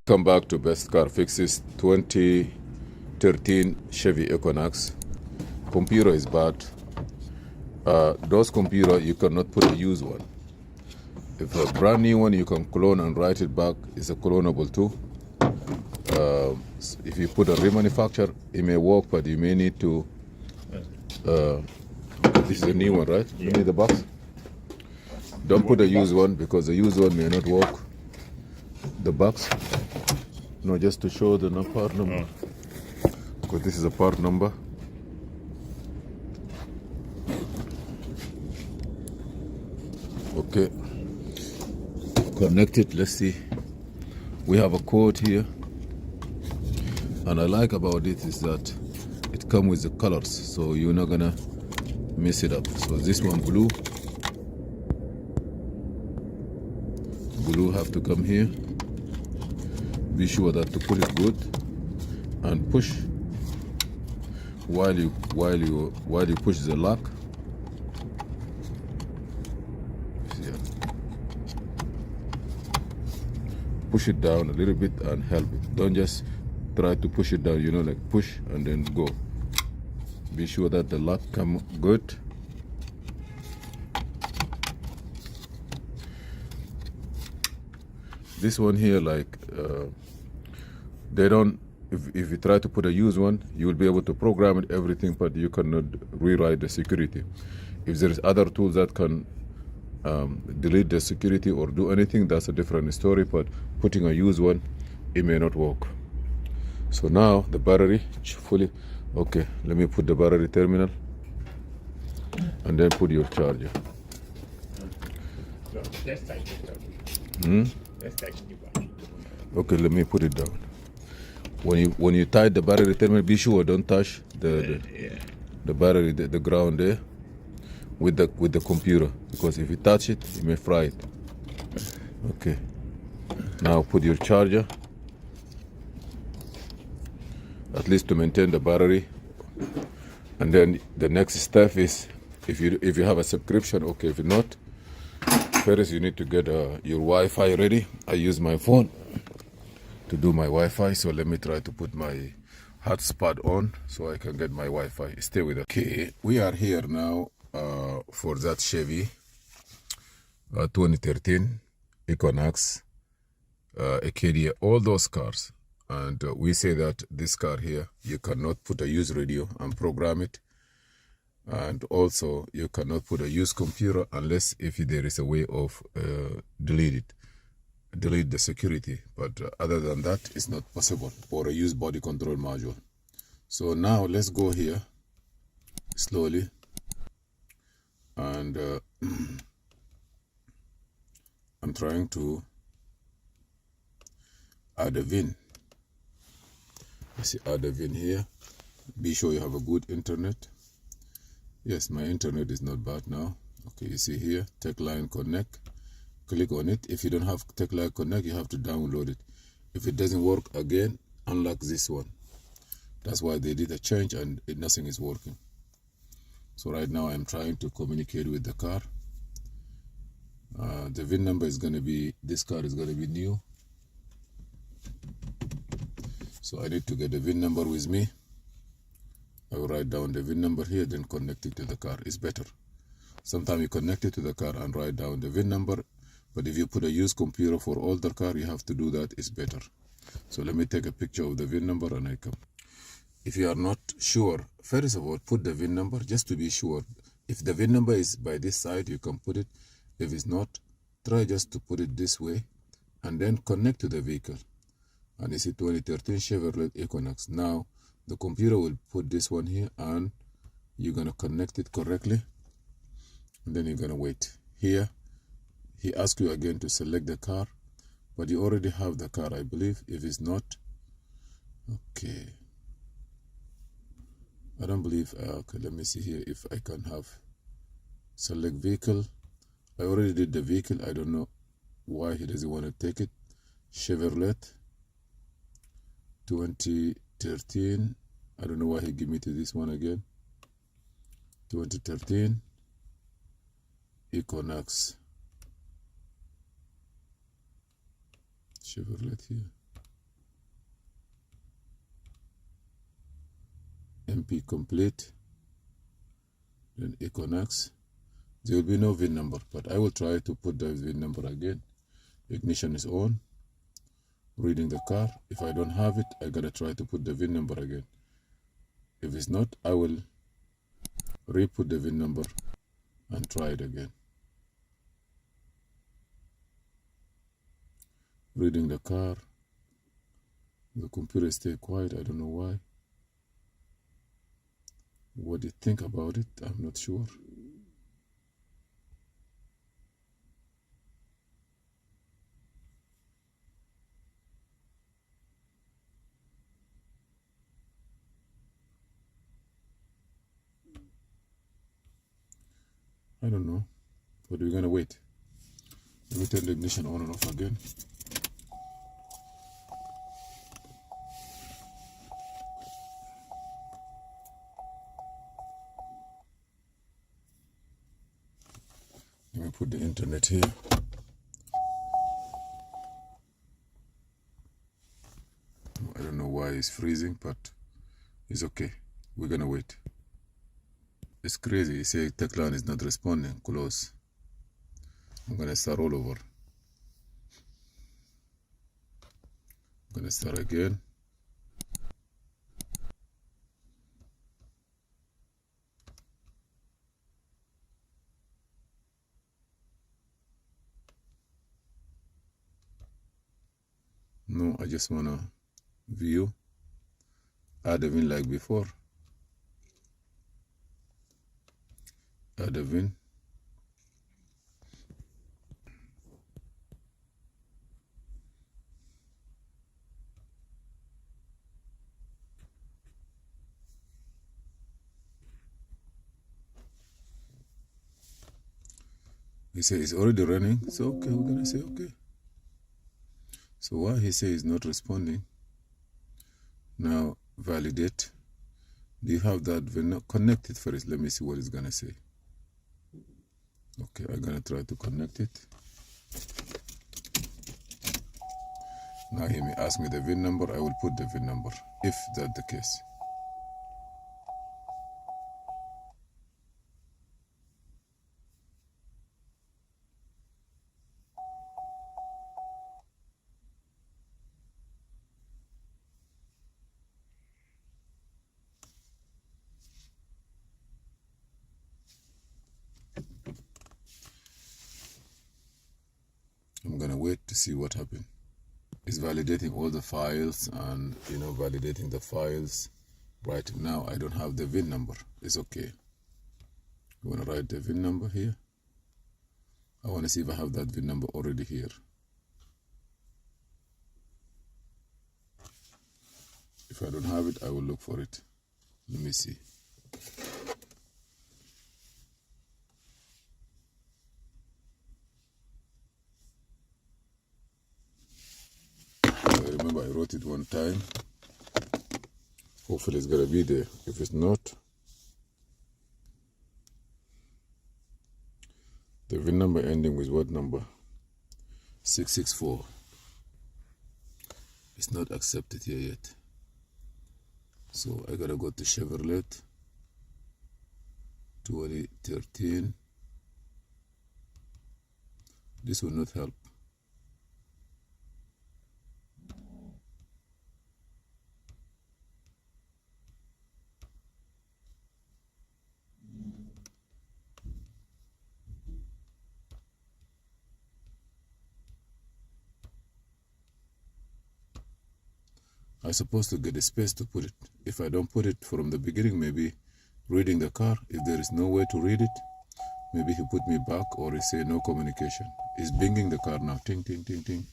Come back to Best Car Fixes 2013 Chevy Equinox. Computer is bad. Those computer you cannot put a used one. If a brand new one you can clone and write it back, it's a clonable too. If you put a remanufacture, it may work, but you may need to. This is a new one, right? You need the box. Don't put a used one because the used one may not work. The box. No, just to show the part number. Because this is a part number. Okay. Connect it. Let's see. We have a code here. And I like about it is that it comes with the colors. So you're not gonna mess it up. So this one blue. Blue have to come here. Be sure that to put it good and push while you push the lock. Push it down a little bit and help it. Don't just try to push it down, you know, like push and then go. Be sure that the lock come good. This one here, like they don't. If you try to put a used one, you will be able to program it everything, but you cannot rewrite the security. If there is other tools that can delete the security or do anything, that's a different story. But putting a used one, it may not work. So now the battery fully. Okay, let me put the battery terminal, and then put your charger. Okay, let me put it down. When you tie the battery terminal, be sure don't touch the battery, the ground there with the computer, because if you touch it, you may fry it. Okay. Now put your charger, at least to maintain the battery. And then the next step is if you have a subscription, okay. If not, first you need to get your Wi-Fi ready. I use my phone to do my Wi-Fi, so let me try to put my hotspot on so I can get my Wi-Fi. Stay with us. Okay, we are here now for that Chevy 2013 Equinox, Acadia, all those cars. And we say that this car here, you cannot put a used radio and program it. And also, you cannot put a used computer unless if there is a way of delete the security. But other than that, it's not possible for a used body control module. So now let's go here slowly. And I'm trying to add a VIN. You see, add a VIN here. Be sure you have a good internet. Yes, my internet is not bad now. Okay, you see here, Techline Connect. Click on it. If you don't have Techline Connect, you have to download it. If it doesn't work again, unlock this one. That's why they did a change and nothing is working. So right now I'm trying to communicate with the car. The VIN number is going to be, this car is going to be new. So I need to get the VIN number with me. I will write down the VIN number here, then connect it to the car. It's better. Sometimes you connect it to the car and write down the VIN number. But if you put a used computer for older car, you have to do that. It's better. So let me take a picture of the VIN number and I come. If you are not sure, first of all, put the VIN number just to be sure. If the VIN number is by this side, you can put it. If it's not, try just to put it this way and then connect to the vehicle. And it's a 2013 Chevrolet Equinox. Now, the computer will put this one here and you're going to connect it correctly. And then you're going to wait. Here, he asks you again to select the car, but you already have the car, I believe. If it's not, okay. I don't believe, okay, let me see here if I can have select vehicle. I already did the vehicle. I don't know why he doesn't want to take it. Chevrolet 2013. I don't know why he give me to this one again. 2013 Equinox. Chevrolet here. MP complete, then Equinox. There will be no VIN number, but I will try to put the VIN number again. Ignition is on, reading the car. If I don't have it, I gotta try to put the VIN number again. If it's not, I will re-put the VIN number and try it again. Reading the car. The computer stay quiet, I don't know why. What do you think about it? I'm not sure. I don't know, but we're gonna wait. Let me turn the ignition on and off again. Let me put the internet here. I don't know why it's freezing, but it's okay. We're gonna wait. It's crazy. You say Techline is not responding. Close. I'm gonna start all over. I'm gonna start again. No, I just wanna view. Add a VIN like before. Add a VIN. He says it's already running, so okay, we're gonna say okay. So why he says he's not responding? Now validate. Do you have that VIN? Connect it first. Let me see what it's gonna say. Okay, I'm gonna try to connect it. Now he may ask me the VIN number. I will put the VIN number if that's the case. I'm gonna wait to see what happened. It's validating all the files and validating the files. Right now I don't have the VIN number. It's okay. You wanna write the VIN number here? I wanna see if I have that VIN number already here. If I don't have it, I will look for it. Let me see. I remember I wrote it one time. Hopefully it's gonna be there. If it's not, the VIN number ending with what number? 664. It's not accepted here yet. So I gotta go to Chevrolet 2013. This will not help. I'm supposed to get a space to put it. If I don't put it from the beginning, maybe reading the car, if there is no way to read it, maybe he put me back or he say no communication. He's binging the car now. Ting, ting, ting, ting.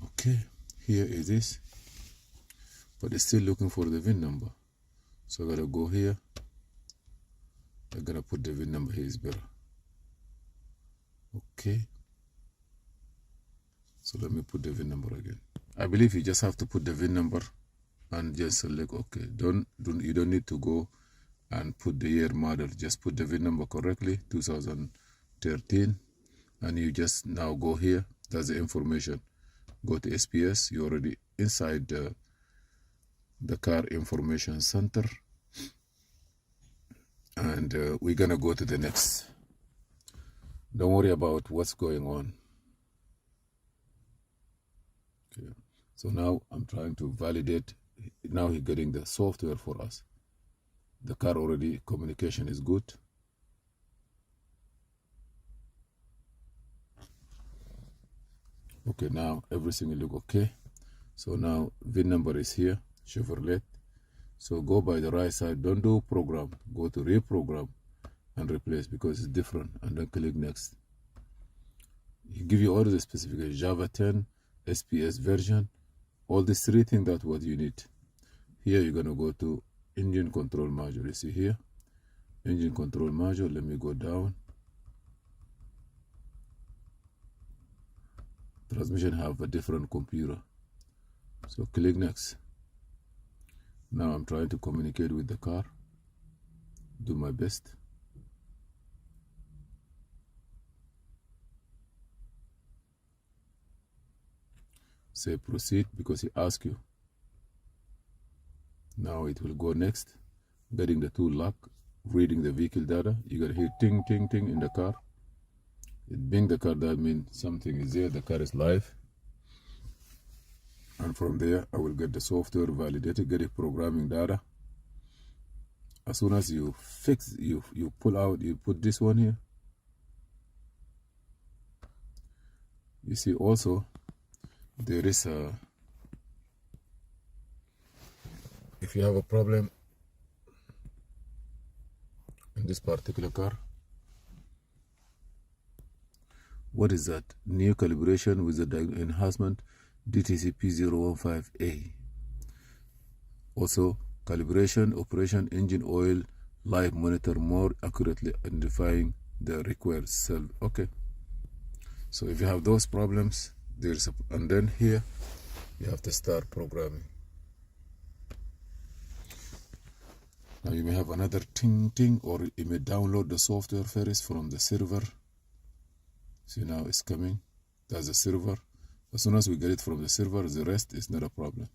Okay, here it is. But it's still looking for the VIN number. So I gotta go here. I'm gonna put the VIN number here is better. Okay. So let me put the VIN number again. I believe you just have to put the VIN number and just select okay. You don't need to go and put the year model. Just put the VIN number correctly, 2013, and you just now go here. That's the information. Go to SPS. You're already inside the car information center. and we're gonna go to the next. Don't worry about what's going on. Okay. So now I'm trying to validate. Now he's getting the software for us. The car already, communication is good. Okay, now everything will look okay. So now VIN number is here, Chevrolet. So go by the right side, don't do program, go to reprogram and replace because it's different, and then click next. He give you all the specifications, Java 10, SPS version, all these three things, that's what you need. Here you're gonna go to engine control module. You see here, engine control module. Let me go down. Transmission have a different computer. So click next. Now I'm trying to communicate with the car. Do my best. Say proceed because he asks you. Now it will go next. Getting the tool lock, reading the vehicle data. You're gonna hear ting ting ting in the car. It being the car, that means something is there, the car is live. And from there I will get the software validated, get it programming data. As soon as you fix, you pull out, you put this one here. You see also there is a, if you have a problem in this particular car, what is that? New calibration with the enhancement DTCP015A. Also, calibration, operation, engine oil, live monitor, more accurately identifying the required cell. Okay. So if you have those problems, there's a, and then here you have to start programming. Now you may have another ting ting, or you may download the software first from the server. See, now it's coming. That's the server. As soon as we get it from the server, the rest is not a problem.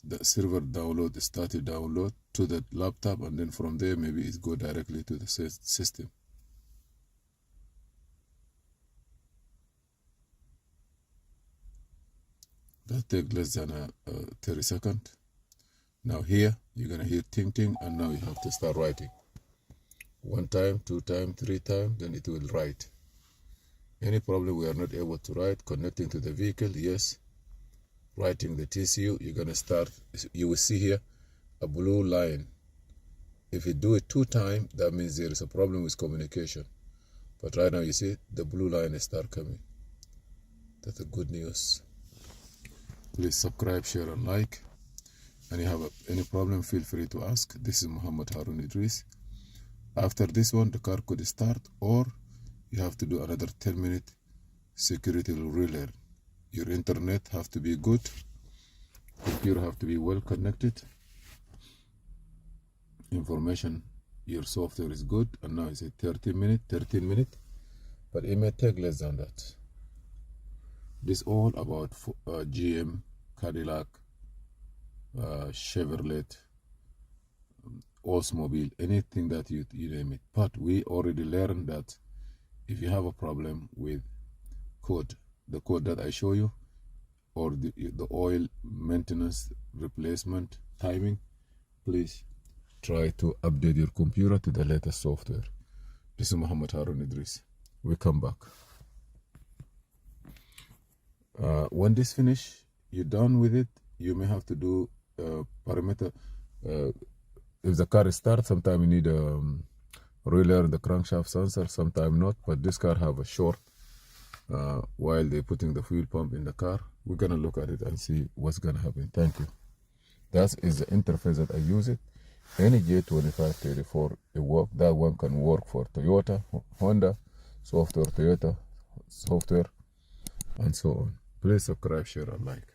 The server download, started download to the laptop, and then from there maybe it go directly to the system. That take less than 30 seconds. Now here you're gonna hear ting ting, and now you have to start writing. 1 time, 2 time, 3 time, then it will write. Any problem we are not able to write, connecting to the vehicle, yes. Writing the TCU, you're gonna start, you will see here a blue line. If you do it 2 times, that means there is a problem with communication. But right now you see the blue line is start coming. That's a good news. Please subscribe, share and like. And you have any problem, feel free to ask. This is Muhammad Harun Idris. After this one, the car could start, or you have to do another 10-minute security relearn. Your internet have to be good. Computer have to be well connected. Information, your software is good. And now it's a 13 minutes. But it may take less than that. This all about GM, Cadillac, Chevrolet, Oldsmobile, anything that you name it. But we already learned that if you have a problem with code, the code that I show you, or the oil maintenance replacement timing, please try to update your computer to the latest software. This is Muhammad Harun Idris. We come back. When this finish, you're done with it, you may have to do parameter. If the car starts, sometimes you need a relearn the crankshaft sensor, sometimes not. But this car have a short while they're putting the fuel pump in the car. We're gonna look at it and see what's gonna happen. Thank you. That is the interface that I use it. Any J2534 it work. That one can work for Toyota, Honda, software, Toyota, software, and so on. Please subscribe, share, and like.